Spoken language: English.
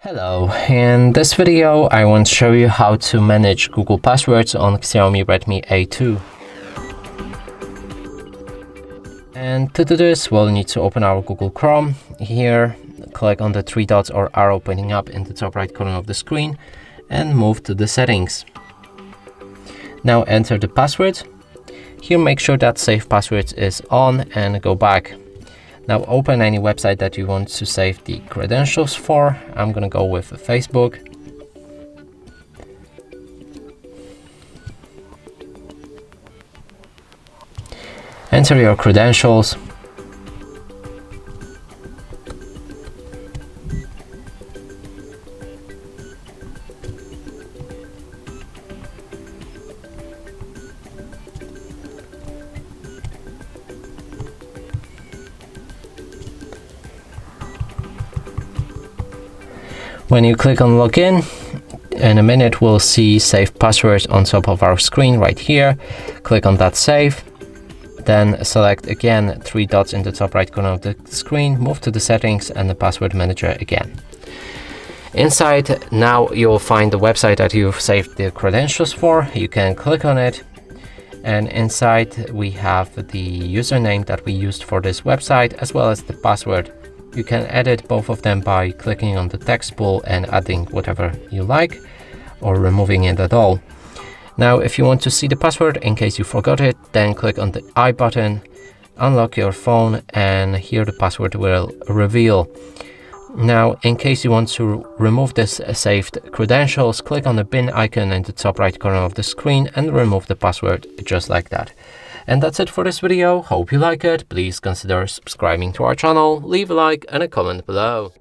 Hello, in this video I want to show you how to manage Google passwords on Xiaomi Redmi A2. And to do this, we'll need to open our Google Chrome. Here, click on the three dots or arrow pointing up in the top right corner of the screen and move to the settings. Now enter the password. Here make sure that save passwords is on and go back. Now open any website that you want to save the credentials for. I'm gonna go with Facebook. Enter your credentials. When you click on login, in a minute we'll see save passwords on top of our screen right here. Click on that save, then select again three dots in the top right corner of the screen, move to the settings and the password manager again. Inside, now you'll find the website that you've saved the credentials for. You can click on it, and inside we have the username that we used for this website as well as the password. You can edit both of them by clicking on the text pool and adding whatever you like, or removing it at all. Now, if you want to see the password in case you forgot it, then click on the I button, unlock your phone, and here the password will reveal. Now, in case you want to remove this saved credentials, click on the bin icon in the top right corner of the screen and remove the password just like that. And that's it for this video. Hope you like it. Please consider subscribing to our channel, leave a like and a comment below.